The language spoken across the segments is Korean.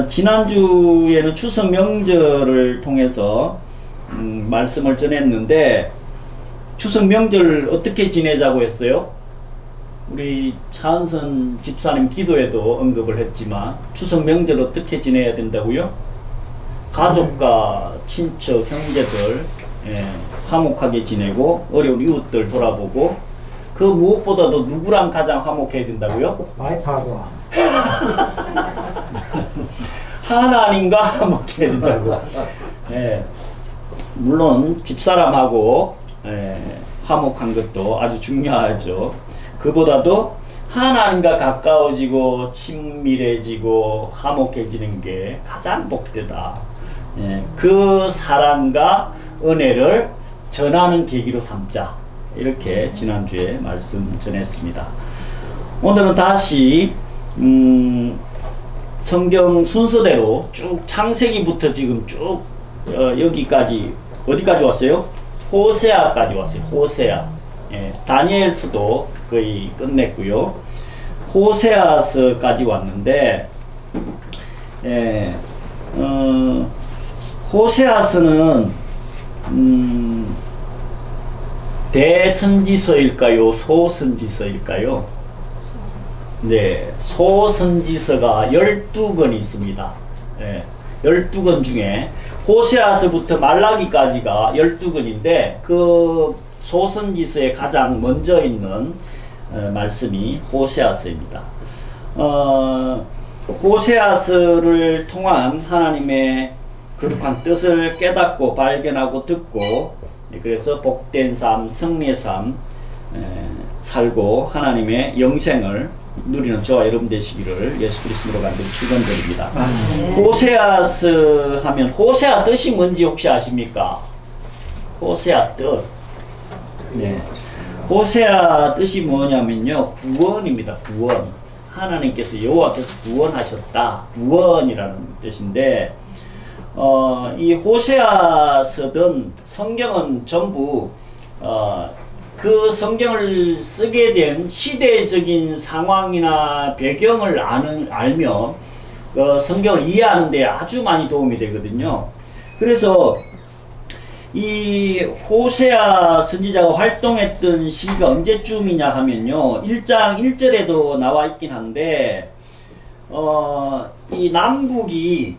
지난주에는 추석 명절을 통해서 말씀을 전했는데 추석 명절 어떻게 지내자고 했어요? 우리 차은선 집사님 기도에도 언급을 했지만 추석 명절 어떻게 지내야 된다고요? 가족과 친척, 형제들 화목하게 지내고 어려운 이웃들 돌아보고 그 무엇보다도 누구랑 가장 화목해야 된다고요? 와이프하고 하나님과 화목해야 된다고. 물론 집사람하고 화목한 것도 아주 중요하죠. 그보다도 하나님과 가까워지고 친밀해지고 화목해지는 게 가장 복되다. 그 사랑과 은혜를 전하는 계기로 삼자. 이렇게 지난주에 말씀 전했습니다. 오늘은 다시 성경 순서대로 쭉 창세기부터 지금 쭉 여기까지 어디까지 왔어요? 호세아까지 왔어요. 호세아. 다니엘서도 거의 끝냈고요. 호세아서까지 왔는데 호세아서는 대선지서일까요? 소선지서일까요? 네, 소선지서가 12권이 있습니다. 12권 중에 호세아서부터 말라기까지가 12권인데 그 소선지서에 가장 먼저 있는 말씀이 호세아서입니다. 호세아서를 통한 하나님의 거룩한 뜻을 깨닫고 발견하고 듣고 그래서 복된 삶, 승리의 삶 살고 하나님의 영생을 누리는 저와 여러분 되시기를 예수 그리스도로 간절히 축원드립니다. 호세아서 하면 호세아 뜻이 뭔지 혹시 아십니까? 호세아 뜻. 호세아 뜻이 뭐냐면요, 구원입니다. 구원. 하나님께서 여호와께서 구원하셨다. 구원이라는 뜻인데 이 호세아서든 성경은 전부 그 성경을 쓰게 된 시대적인 상황이나 배경을 알면 성경을 이해하는 데 아주 많이 도움이 되거든요. 그래서 이 호세아 선지자가 활동했던 시기가 언제쯤이냐 하면요, 1장 1절에도 나와 있긴 한데 이 남북이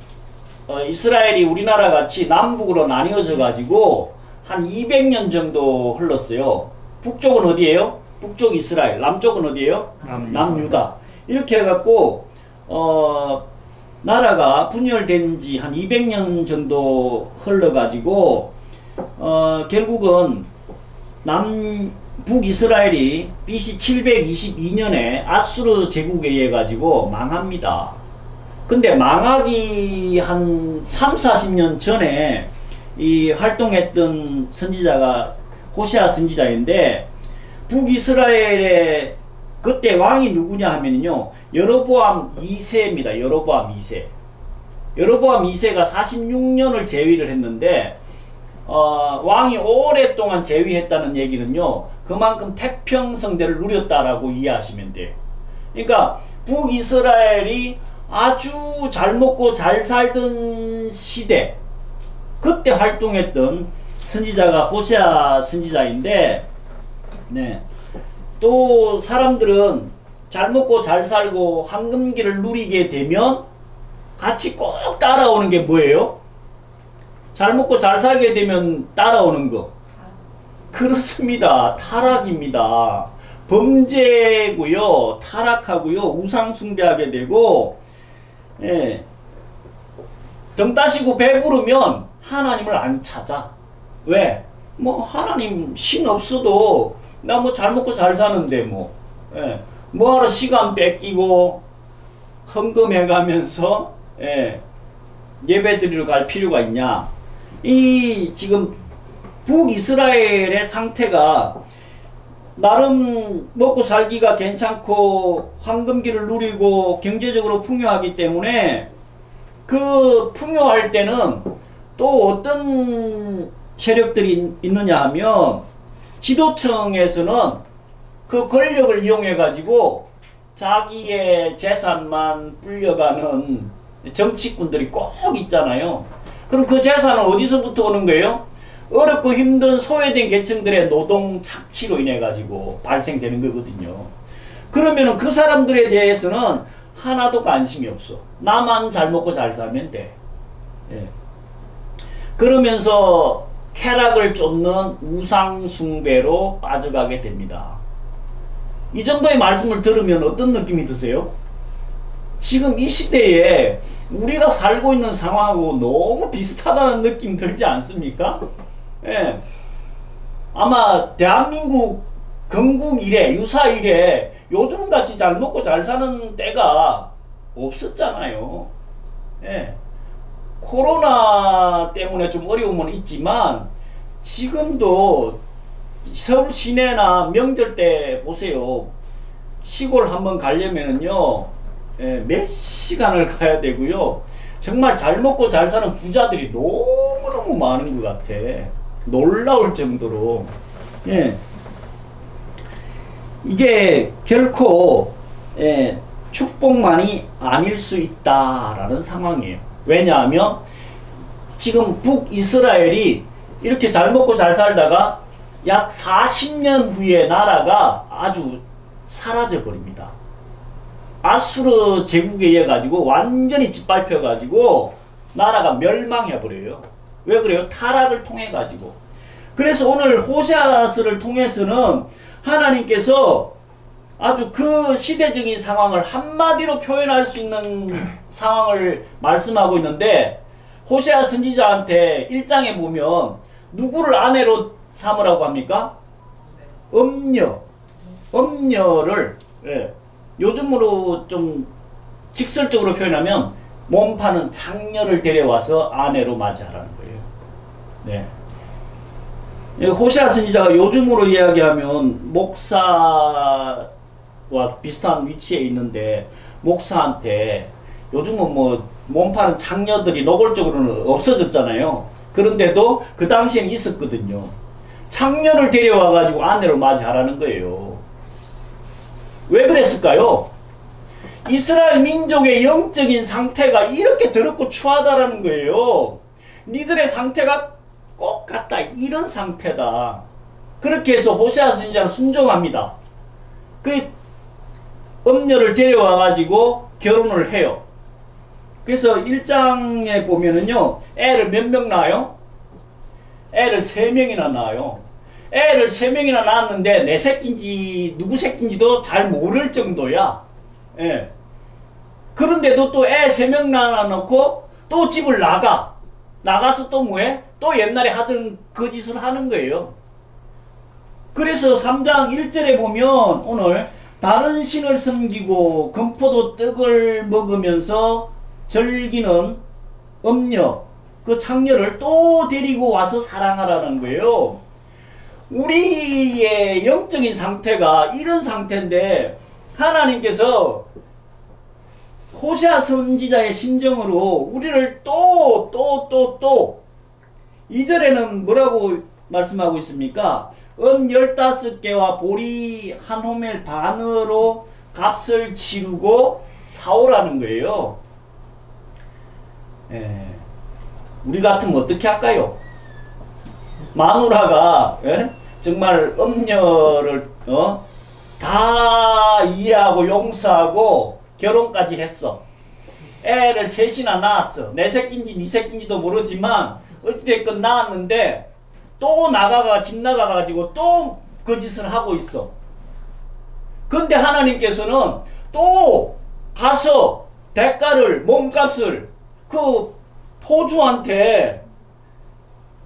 이스라엘이 우리나라 같이 남북으로 나뉘어져 가지고 한 200년 정도 흘렀어요. 북쪽은 어디예요? 북쪽 이스라엘. 남쪽은 어디예요? 남유다. 이렇게 해갖고 나라가 분열된 지 한 200년 정도 흘러가지고 결국은 북이스라엘이 BC 722년에 아수르 제국에 의해 가지고 망합니다. 근데 망하기 한 30-40년 전에 이 활동했던 선지자가 호세아 선지자인데 북이스라엘의 그때 왕이 누구냐 하면요, 여로보암 2세입니다. 여로보암 2세. 여로보암 2세가 46년을 재위를 했는데 왕이 오랫동안 재위했다는 얘기는요, 그만큼 태평성대를 누렸다라고 이해하시면 돼요. 그러니까 북이스라엘이 아주 잘 먹고 잘 살던 시대, 그때 활동했던 선지자가 호세아 선지자인데, 또 사람들은 잘 먹고 잘 살고 황금기를 누리게 되면 같이 꼭 따라오는 게 뭐예요? 잘 먹고 잘 살게 되면 따라오는 거. 그렇습니다. 타락입니다. 범죄고요, 타락하고요, 우상 숭배하게 되고, 등 따시고 배부르면 하나님을 안 찾아. 왜? 뭐 하나님 신 없어도 나 뭐 잘 먹고 잘 사는데 뭐하러 시간 뺏기고 헌금해가면서 예배 드리러 갈 필요가 있냐. 이 지금 북이스라엘의 상태가 나름 먹고 살기가 괜찮고 황금기를 누리고 경제적으로 풍요하기 때문에 그 풍요할 때는 또 어떤 세력들이 있느냐 하면 지도층에서는 그 권력을 이용해 가지고 자기의 재산만 불려가는 정치꾼들이 꼭 있잖아요. 그럼 그 재산은 어디서부터 오는 거예요? 어렵고 힘든 소외된 계층들의 노동 착취로 인해 가지고 발생되는 거거든요. 그러면은 그 사람들에 대해서는 하나도 관심이 없어. 나만 잘 먹고 잘 살면 돼. 예. 그러면서 쾌락을 쫓는 우상 숭배로 빠져가게 됩니다. 이 정도의 말씀을 들으면 어떤 느낌이 드세요? 지금 이 시대에 우리가 살고 있는 상황하고 너무 비슷하다는 느낌 들지 않습니까? 예. 아마 대한민국 건국 이래, 유사 이래 요즘같이 잘 먹고 잘 사는 때가 없었잖아요. 예. 코로나 때문에 좀 어려움은 있지만 지금도 서울 시내나 명절 때 보세요. 시골 한번 가려면요, 예, 몇 시간을 가야 되고요. 정말 잘 먹고 잘 사는 부자들이 너무너무 많은 것 같아. 놀라울 정도로. 예. 이게 결코 축복만이 아닐 수 있다라는 상황이에요. 왜냐하면 지금 북이스라엘이 이렇게 잘 먹고 잘 살다가 약 40년 후에 나라가 아주 사라져 버립니다. 아수르 제국에 의해 가지고 완전히 짓밟혀 가지고 나라가 멸망해 버려요. 왜 그래요? 타락을 통해 가지고. 그래서 오늘 호세아서를 통해서는 하나님께서 아주 그 시대적인 상황을 한마디로 표현할 수 있는 상황을 말씀하고 있는데, 호세아 선지자한테 1장에 보면 누구를 아내로 삼으라고 합니까? 음녀를, 예, 요즘으로 좀 직설적으로 표현하면 몸 파는 창녀를 데려와서 아내로 맞이하라는 거예요. 네. 호세아 선지자가 요즘으로 이야기하면 목사와 비슷한 위치에 있는데, 목사한테 요즘은 뭐 몸파는 창녀들이 노골적으로는 없어졌잖아요. 그런데도 그 당시에는 있었거든요. 창녀를 데려와 가지고 아내로 맞이하라는 거예요. 왜 그랬을까요? 이스라엘 민족의 영적인 상태가 이렇게 더럽고 추하다라는 거예요. 니들의 상태가 꼭 같다, 이런 상태다. 그렇게 해서 호세아 선지자는 순종합니다. 그 음녀를 데려와 가지고 결혼을 해요. 그래서 1장에 보면은요, 애를 몇 명 낳아요? 애를 3명이나 낳아요. 애를 3명이나 낳았는데 내 새끼인지 누구 새끼인지도 잘 모를 정도야. 예. 그런데도 또 애 3명 낳아놓고 또 집을 나가서 또 뭐해? 또 옛날에 하던 그 짓을 하는 거예요. 그래서 3장 1절에 보면 오늘 다른 신을 섬기고 금포도 떡을 먹으면서 즐기는 음녀, 그 창녀를 또 데리고 와서 사랑하라는 거예요. 우리의 영적인 상태가 이런 상태인데 하나님께서 호세아 선지자의 심정으로 우리를 또 2절에는 뭐라고 말씀하고 있습니까? 은 15개와 보리 한 호멜 반으로 값을 치르고 사오라는 거예요. 예. 우리 같으면 어떻게 할까요? 마누라가, 예? 정말 음녀를 다 이해하고 용서하고 결혼까지 했어. 애를 3이나 낳았어. 내 새끼인지 네 새끼인지도 모르지만 어찌됐건 낳았는데 또 집 나가가지고 또 그 짓을 하고 있어. 근데 하나님께서는 또 가서 대가를, 몸값을 그 포주한테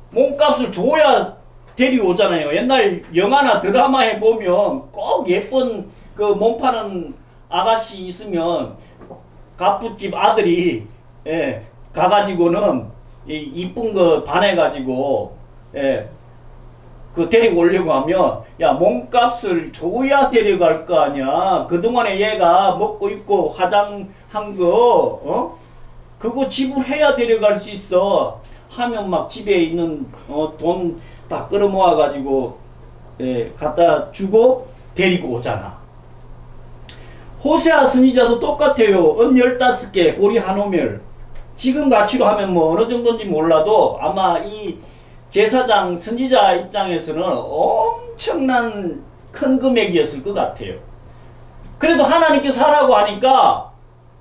몸값을 줘야 데려오잖아요. 옛날 영화나 드라마에 보면 꼭 예쁜 그 몸 파는 아가씨 있으면 갑부집 아들이, 예, 가가지고는 이쁜 거 반해가지고, 예, 그 데리고 오려고 하면, 야, 몸값을 줘야 데려갈 거 아니야. 그동안에 얘가 먹고 입고 화장한 거, 그거 지불해야 데려갈 수 있어. 하면 막 집에 있는 돈 다 끌어모아 가지고, 예, 갖다 주고 데리고 오잖아. 호세아 선지자도 똑같아요. 은 15개, 보리 한 호멜. 지금 가치로 하면 뭐 어느 정도인지 몰라도 아마 이 제사장 선지자 입장에서는 엄청난 큰 금액이었을 것 같아요. 그래도 하나님께서 하라고 하니까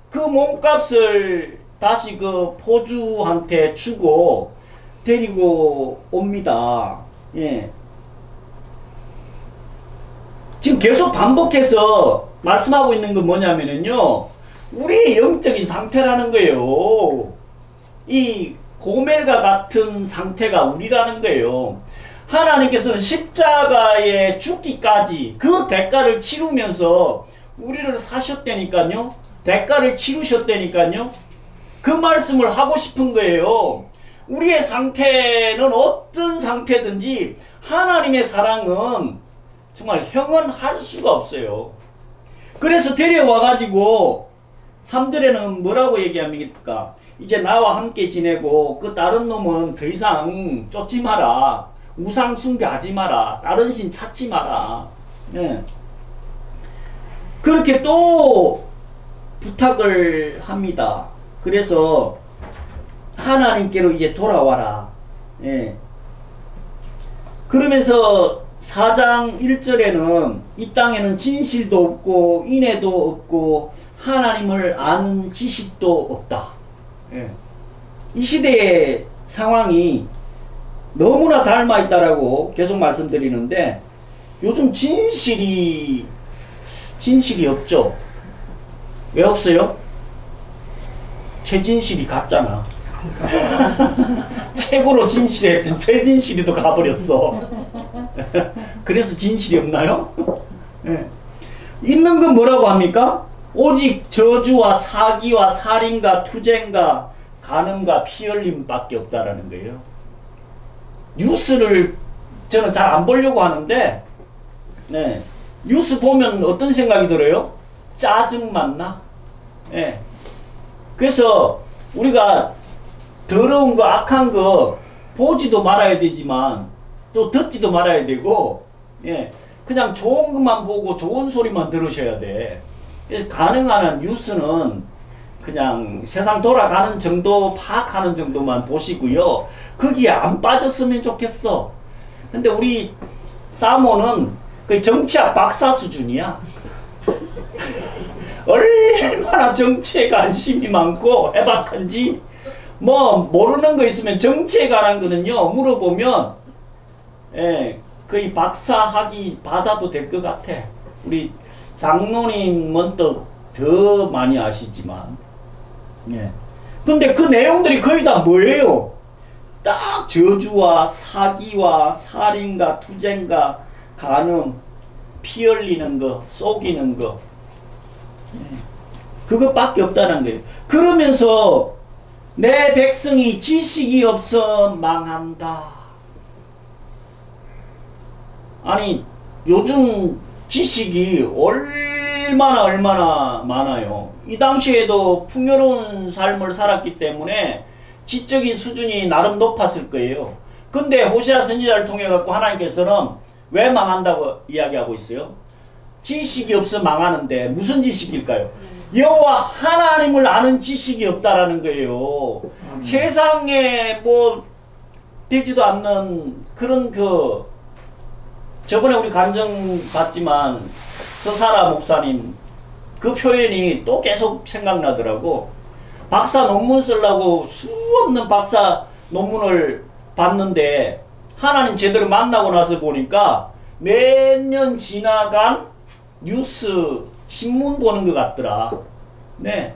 그 몸값을 다시 그 포주한테 주고 데리고 옵니다. 예. 지금 계속 반복해서 말씀하고 있는 건 뭐냐면요, 우리의 영적인 상태라는 거예요. 이 고멜과 같은 상태가 우리라는 거예요. 하나님께서는 십자가에 죽기까지 그 대가를 치르면서 우리를 사셨다니까요. 대가를 치르셨다니까요. 그 말씀을 하고 싶은 거예요. 우리의 상태는 어떤 상태든지 하나님의 사랑은 정말 형언할 수가 없어요. 그래서 데려와가지고 3절에는 뭐라고 얘기합니까? 이제 나와 함께 지내고 그 다른 놈은 더 이상 쫓지 마라. 우상 숭배하지 마라. 다른 신 찾지 마라. 네. 그렇게 또 부탁을 합니다. 그래서 하나님께로 이제 돌아와라. 예. 그러면서 4장 1절에는 이 땅에는 진실도 없고 인애도 없고 하나님을 아는 지식도 없다. 예. 이 시대의 상황이 너무나 닮아 있다라고 계속 말씀드리는데 요즘 진실이 없죠. 왜 없어요? 최진실이 갔잖아. 최고로 진실했던 최진실이도 가버렸어. 그래서 진실이 없나요? 네. 있는 건 뭐라고 합니까? 오직 저주와 사기와 살인과 투쟁과 간음과 피흘림밖에 없다라는 거예요. 뉴스를 저는 잘 안 보려고 하는데, 네. 뉴스 보면 어떤 생각이 들어요? 짜증만 나. 네. 그래서 우리가 더러운 거, 악한 거 보지도 말아야 되지만 또 듣지도 말아야 되고, 예, 그냥 좋은 것만 보고 좋은 소리만 들으셔야 돼. 가능한 한 뉴스는 그냥 세상 돌아가는 정도 파악하는 정도만 보시고요. 거기에 안 빠졌으면 좋겠어. 근데 우리 사모는 그 정치학 박사 수준이야. 얼마나 정치에 관심이 많고 해박한지, 뭐 모르는 거 있으면 정치에 관한 거는요 물어보면 예, 거의 박사학위 받아도 될 것 같아. 우리 장로님은 또 더 많이 아시지만, 예. 근데 그 내용들이 거의 다 뭐예요? 딱 저주와 사기와 살인과 투쟁과 간음, 피 흘리는 거, 속이는 거, 예. 그것밖에 없다는 거예요. 그러면서 내 백성이 지식이 없어 망한다. 아니 요즘 지식이 얼마나 많아요. 이 당시에도 풍요로운 삶을 살았기 때문에 지적인 수준이 나름 높았을 거예요. 근데 호세아 선지자를 통해 갖고 하나님께서는 왜 망한다고 이야기하고 있어요? 지식이 없어 망하는데 무슨 지식일까요? 여호와 하나님을 아는 지식이 없다라는 거예요. 세상에 뭐 되지도 않는 그런 그 저번에 우리 간증 봤지만 서사라 목사님 그 표현이 또 계속 생각나더라고. 박사 논문 쓰려고 수없는 박사 논문을 봤는데 하나님 제대로 만나고 나서 보니까 몇 년 지나간 뉴스 신문 보는 것 같더라. 네.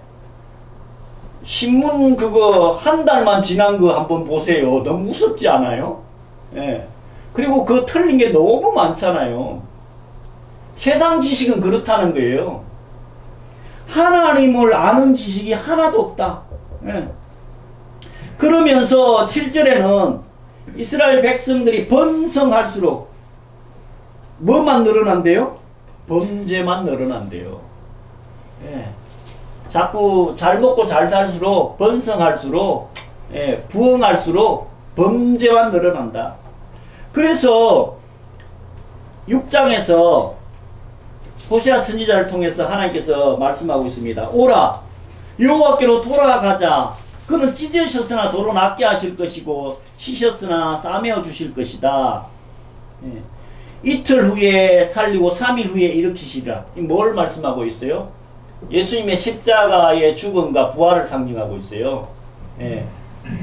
신문 그거 한 달만 지난 거 한번 보세요. 너무 무섭지 않아요? 네. 그리고 그 틀린 게 너무 많잖아요. 세상 지식은 그렇다는 거예요. 하나님을 아는 지식이 하나도 없다. 네. 그러면서 7절에는 이스라엘 백성들이 번성할수록 뭐만 늘어난대요? 범죄만 늘어난대요. 예. 자꾸 잘 먹고 잘 살수록 번성할수록 예, 부흥할수록 범죄만 늘어난다. 그래서 6장에서 호세아 선지자를 통해서 하나님께서 말씀하고 있습니다. 오라 여호와께로 돌아가자. 그는 찢으셨으나 도로 낫게 하실 것이고 치셨으나 싸매어 주실 것이다. 예. 이틀 후에 살리고 3일 후에 일으키시리라. 뭘 말씀하고 있어요? 예수님의 십자가의 죽음과 부활을 상징하고 있어요. 예.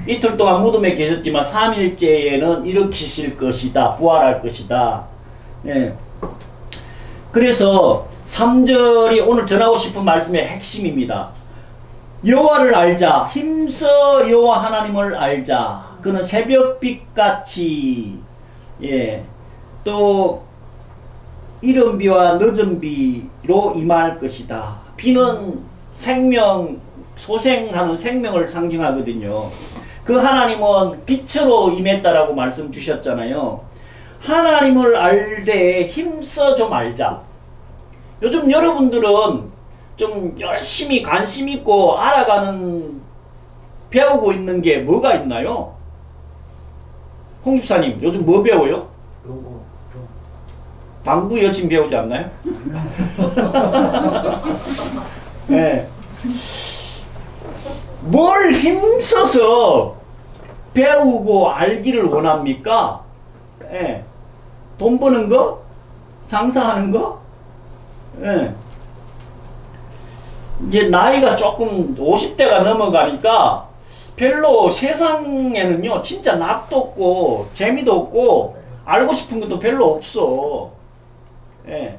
이틀 동안 무덤에 계셨지만 3일째에는 일으키실 것이다. 부활할 것이다. 예. 그래서 3절이 오늘 전하고 싶은 말씀의 핵심입니다. 여호와를 알자. 힘써 여호와 하나님을 알자. 그는 새벽빛같이 예. 또 이른 비와 늦은 비로 임할 것이다. 비는 생명, 소생하는 생명을 상징하거든요. 그 하나님은 빛으로 임했다라고 말씀 주셨잖아요. 하나님을 알되 힘써 좀 알자. 요즘 여러분들은 좀 열심히 관심 있고 알아가는, 배우고 있는 게 뭐가 있나요? 홍 집사님 요즘 뭐 배워요? 당구 열심히 배우지 않나요? 네. 뭘 힘써서 배우고 알기를 원합니까? 네. 돈 버는 거? 장사하는 거? 네. 이제 나이가 조금 50대가 넘어가니까 별로 세상에는요 진짜 낯도 없고 재미도 없고 알고 싶은 것도 별로 없어. 예.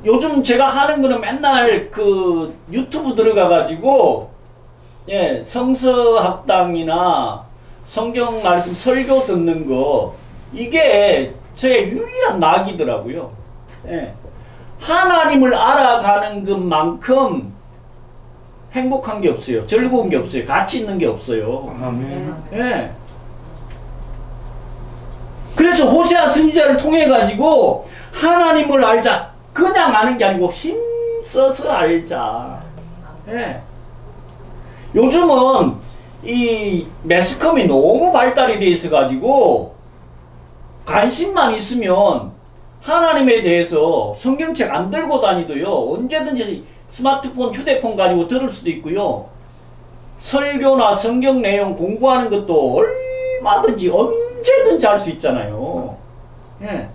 요즘 제가 하는 거는 맨날 그 유튜브 들어가 가지고 예, 성서학당이나 성경 말씀 설교 듣는 거, 이게 저의 유일한 낙이더라고요. 예. 하나님을 알아가는 것만큼 행복한 게 없어요. 즐거운 게 없어요. 가치 있는 게 없어요. 아멘. 예. 그래서 호세아 선지자를 통해 가지고 하나님을 알자. 그냥 아는 게 아니고 힘써서 알자. 예. 요즘은 이 매스컴이 너무 발달이 돼 있어 가지고 관심만 있으면 하나님에 대해서 성경책 안 들고 다니도요 언제든지 스마트폰, 휴대폰 가지고 들을 수도 있고요. 설교나 성경 내용 공부하는 것도 얼마든지 언제든지 할 수 있잖아요. 예.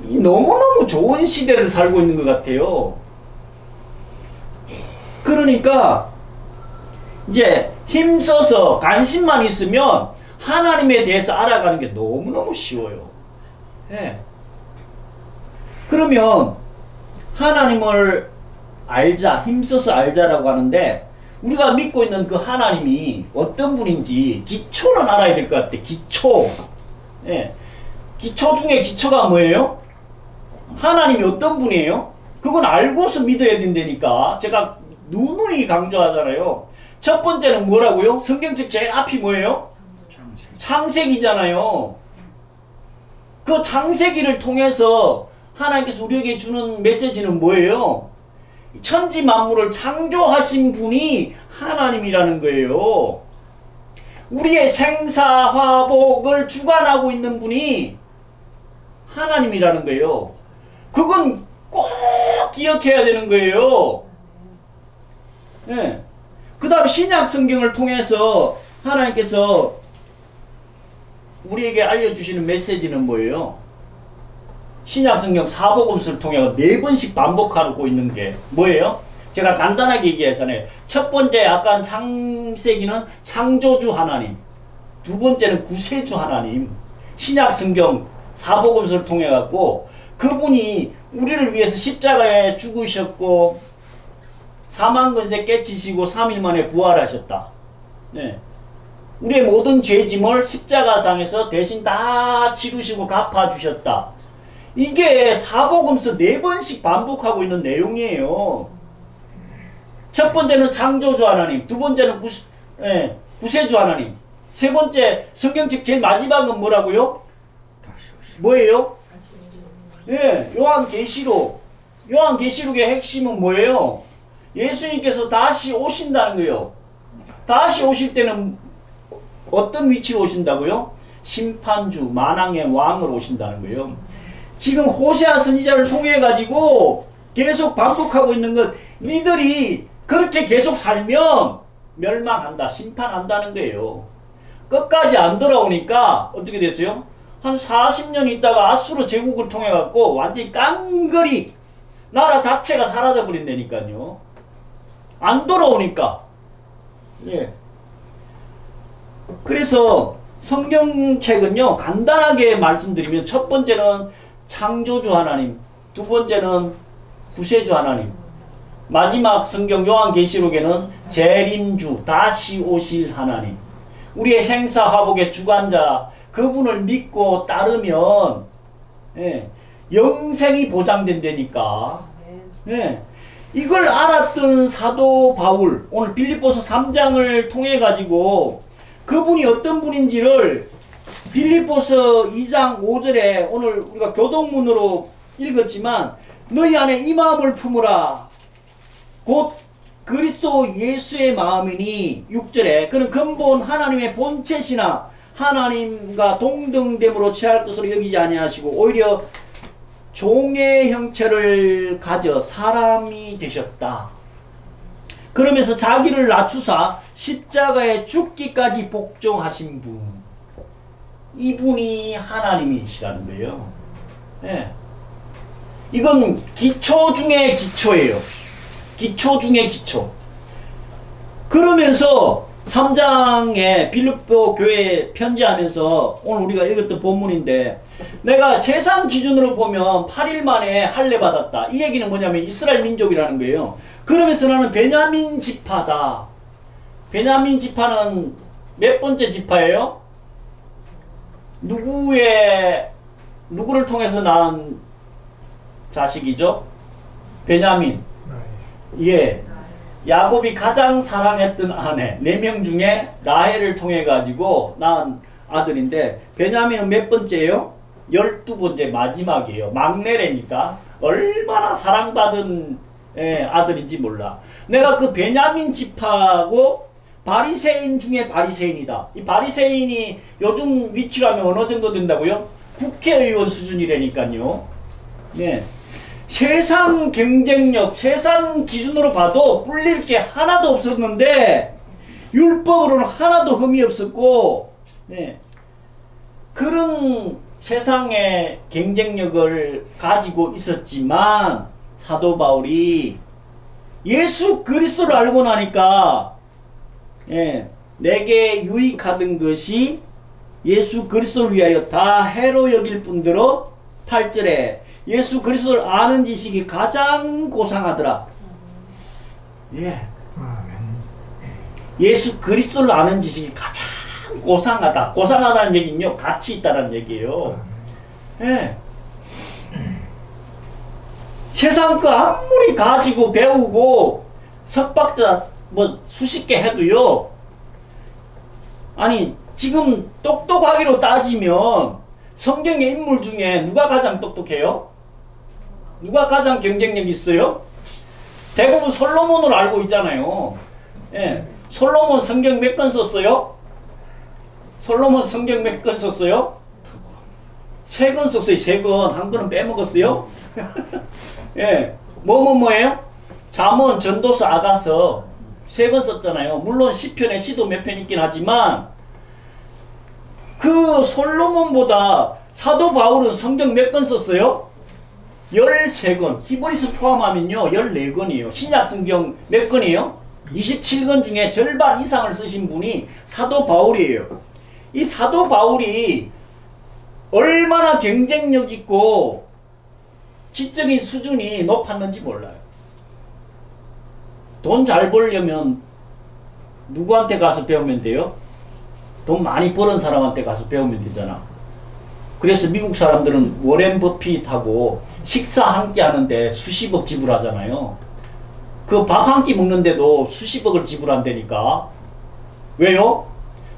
너무너무 좋은 시대를 살고 있는 것 같아요. 그러니까 이제 힘써서 관심만 있으면 하나님에 대해서 알아가는 게 너무너무 쉬워요. 예. 그러면 하나님을 알자, 힘써서 알자라고 하는데 우리가 믿고 있는 그 하나님이 어떤 분인지 기초는 알아야 될 것 같아. 기초. 예. 기초 중에 기초가 뭐예요? 하나님이 어떤 분이에요? 그건 알고서 믿어야 된다니까. 제가 누누이 강조하잖아요. 첫 번째는 뭐라고요? 성경책 제일 앞이 뭐예요? 창세기잖아요. 그 창세기를 통해서 하나님께서 우리에게 주는 메시지는 뭐예요? 천지 만물을 창조하신 분이 하나님이라는 거예요. 우리의 생사화복을 주관하고 있는 분이 하나님이라는 거예요. 그건 꼭 기억해야 되는 거예요. 예. 그 다음 신약 성경을 통해서 하나님께서 우리에게 알려주시는 메시지는 뭐예요? 신약 성경 사복음서를 통해 4번씩 반복하고 있는 게 뭐예요? 제가 간단하게 얘기했잖아요. 첫 번째 아까 창세기는 창조주 하나님, 두 번째는 구세주 하나님. 신약 성경 사복음서를 통해 갖고 그분이 우리를 위해서 십자가에 죽으셨고 사망 권세 깨치시고 3일 만에 부활하셨다. 네. 우리의 모든 죄짐을 십자가상에서 대신 다 치르시고 갚아주셨다. 이게 사복음서 4번씩 반복하고 있는 내용이에요. 첫 번째는 창조주 하나님, 두 번째는 구세주 하나님, 세 번째 성경책 제일 마지막은 뭐라고요? 뭐예요? 예, 요한계시록. 요한계시록의 핵심은 뭐예요? 예수님께서 다시 오신다는 거예요. 다시 오실 때는 어떤 위치로 오신다고요? 심판주, 만왕의 왕으로 오신다는 거예요. 지금 호세아 선지자를 통해 가지고 계속 반복하고 있는 것, 니들이 그렇게 계속 살면 멸망한다, 심판한다는 거예요. 끝까지 안 돌아오니까 어떻게 됐어요? 한 40년 있다가 아수르 제국을 통해 갖고 완전히 깡그리 나라 자체가 사라져 버린다니까요. 안 돌아오니까. 예. 그래서 성경책은요, 간단하게 말씀드리면 첫 번째는 창조주 하나님, 두 번째는 구세주 하나님, 마지막 성경 요한계시록에는 재림주, 다시 오실 하나님, 우리의 행사화복의 주관자, 그분을 믿고 따르면 예, 영생이 보장된다니까. 예, 이걸 알았던 사도 바울, 오늘 빌립보서 3장을 통해 가지고 그분이 어떤 분인지를 빌립보서 2장 5절에 오늘 우리가 교동문으로 읽었지만, 너희 안에 이 마음을 품으라 곧 그리스도 예수의 마음이니, 6절에 그는 근본 하나님의 본체시나 하나님과 동등됨으로 취할 것으로 여기지 아니하시고 오히려 종의 형체를 가져 사람이 되셨다. 그러면서 자기를 낮추사 십자가에 죽기까지 복종하신 분, 이분이 하나님이시라는 거예요. 예. 이건 기초 중에 기초예요. 기초 중에 기초. 그러면서 3장에 빌립보 교회에 편지하면서 오늘 우리가 읽었던 본문인데, 내가 세상 기준으로 보면 8일 만에 할례 받았다. 이 얘기는 뭐냐면 이스라엘 민족이라는 거예요. 그러면서 나는 베냐민 지파다. 베냐민 지파는 몇 번째 지파예요? 누구를 통해서 낳은 자식이죠? 베냐민. 예. 야곱이 가장 사랑했던 아내 4명 중에 라헬을 통해 가지고 낳은 아들인데, 베냐민은 몇 번째예요? 12번째, 마지막이에요. 막내래니까 얼마나 사랑받은 아들인지 몰라. 내가 그 베냐민 지파고 바리새인 중에 바리새인이다. 이 바리새인이 요즘 위치로 하면 어느 정도 된다고요? 국회의원 수준이라니까요. 네. 세상 경쟁력, 세상 기준으로 봐도 꿀릴 게 하나도 없었는데, 율법으로는 하나도 흠이 없었고, 네. 그런 세상의 경쟁력을 가지고 있었지만, 사도 바울이 예수 그리스도를 알고 나니까, 예, 내게 유익하던 것이 예수 그리스도를 위하여 다 해로 여길 뿐더러 8절에 예수 그리스도를 아는 지식이 가장 고상하더라. 예. 예수 그리스도를 아는 지식이 가장 고상하다. 고상하다는 얘기는요, 가치 있다는 얘기예요. 예. 세상 거 아무리 가지고 배우고 석박자 뭐 수십 개 해도요, 아니 지금 똑똑하기로 따지면 성경의 인물 중에 누가 가장 똑똑해요? 누가 가장 경쟁력 있어요? 대부분 솔로몬을 알고 있잖아요. 예. 솔로몬 성경 몇 권 썼어요? 솔로몬 성경 몇 권 썼어요? 3권 썼어요. 3권. 한 권은 빼먹었어요. 예. 뭐예요? 잠언, 전도서, 아가서 3권 썼잖아요. 물론 시편에 시도 몇 편 있긴 하지만, 그 솔로몬보다 사도 바울은 성경 몇 권 썼어요? 13권. 히브리서 포함하면요 14권이에요. 신약 성경 몇 권이에요? 27권 중에 절반 이상을 쓰신 분이 사도 바울이에요. 이 사도 바울이 얼마나 경쟁력 있고 지적인 수준이 높았는지 몰라요. 돈 잘 벌려면 누구한테 가서 배우면 돼요? 돈 많이 버는 사람한테 가서 배우면 되잖아. 그래서 미국 사람들은 워렌 버핏하고 식사 한 끼 하는데 수십억 지불하잖아요. 그 밥 한 끼 먹는데도 수십억을 지불한다니까. 왜요?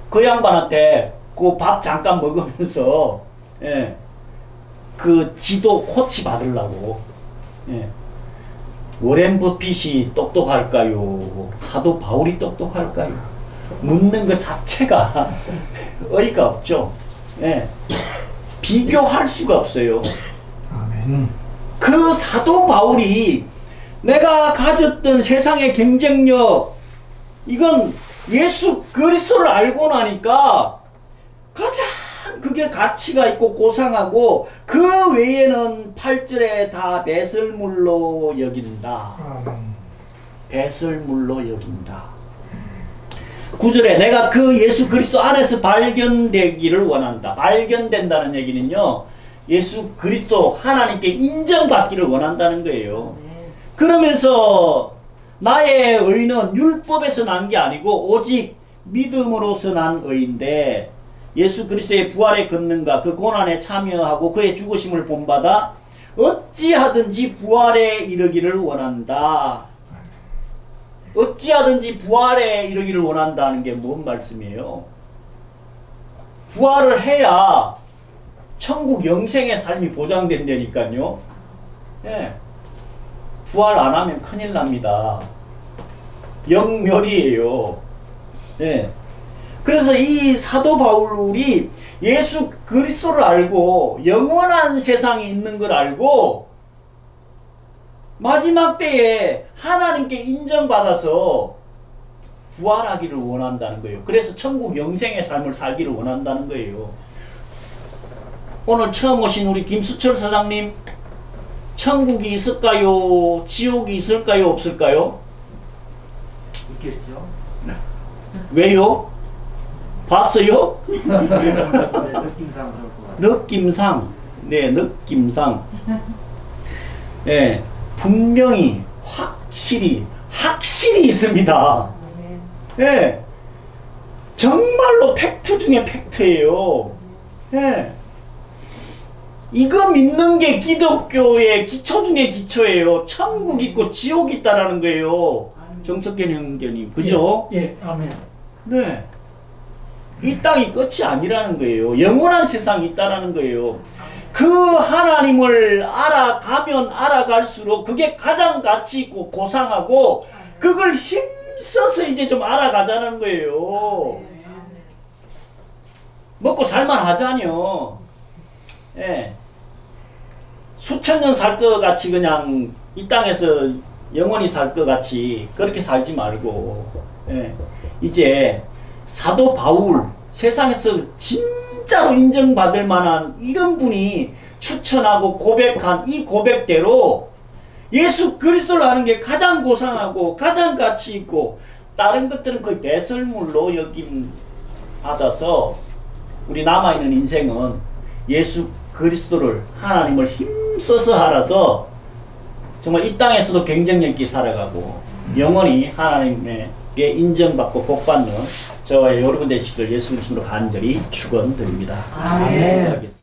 그 양반한테 그 밥 잠깐 먹으면서, 예, 그 지도 코치 받으려고. 예. 워렌 버핏이 똑똑할까요? 사도 바울이 똑똑할까요? 묻는 것 자체가 어이가 없죠. 예. 비교할 수가 없어요. 아멘. 그 사도 바울이 내가 가졌던 세상의 경쟁력, 이건 예수 그리스도를 알고 나니까 가장 그게 가치가 있고 고상하고 그 외에는 8절에 다 배설물로 여긴다. 배설물로 여긴다. 9절에 내가 그 예수 그리스도 안에서 발견되기를 원한다. 발견된다는 얘기는요, 예수 그리스도 하나님께 인정받기를 원한다는 거예요. 그러면서 나의 의는 율법에서 난 게 아니고 오직 믿음으로서 난 의인데, 예수 그리스도의 부활의 권능과 그 고난에 참여하고 그의 죽으심을 본받아 어찌하든지 부활에 이르기를 원한다. 어찌하든지 부활에 이르기를 원한다는 게 뭔 말씀이에요? 부활을 해야 천국 영생의 삶이 보장된다니까요. 예. 부활 안 하면 큰일 납니다. 영멸이에요. 예. 그래서 이 사도 바울이 예수 그리스도를 알고 영원한 세상이 있는 걸 알고 마지막 때에 하나님께 인정받아서 부활하기를 원한다는 거예요. 그래서 천국 영생의 삶을 살기를 원한다는 거예요. 오늘 처음 오신 우리 김수철 사장님, 천국이 있을까요? 지옥이 있을까요? 없을까요? 있겠죠. 왜요? 봤어요? 네, 느낌상 그럴 것 같아요. 느낌상, 네, 느낌상, 예, 분명히 확실히 있습니다. 예, 정말로 팩트 중에 팩트예요. 예, 이거 믿는 게 기독교의 기초 중에 기초예요. 천국 있고 지옥 있다라는 거예요. 정석현 형제님, 그죠? 예, 아멘. 네. 이 땅이 끝이 아니라는 거예요. 영원한 세상이 있다라는 거예요. 그 하나님을 알아가면 알아갈수록 그게 가장 가치 있고 고상하고 그걸 힘써서 이제 좀 알아가자는 거예요. 먹고 살만 하자뇨. 예. 수천 년 살 것 같이 그냥 이 땅에서 영원히 살 것 같이 그렇게 살지 말고, 예. 이제 사도 바울, 세상에서 진짜로 인정받을 만한 이런 분이 추천하고 고백한 이 고백대로 예수 그리스도를 아는 게 가장 고상하고 가장 가치 있고 다른 것들은 거의 배설물로 여김 받아서 우리 남아있는 인생은 예수 그리스도를, 하나님을 힘써서 알아서 정말 이 땅에서도 경쟁력 있게 살아가고 영원히 하나님에게 인정받고 복받는 저와 여러분 되시길 예수 그리스도로 간절히 축원드립니다. 아멘. 아멘.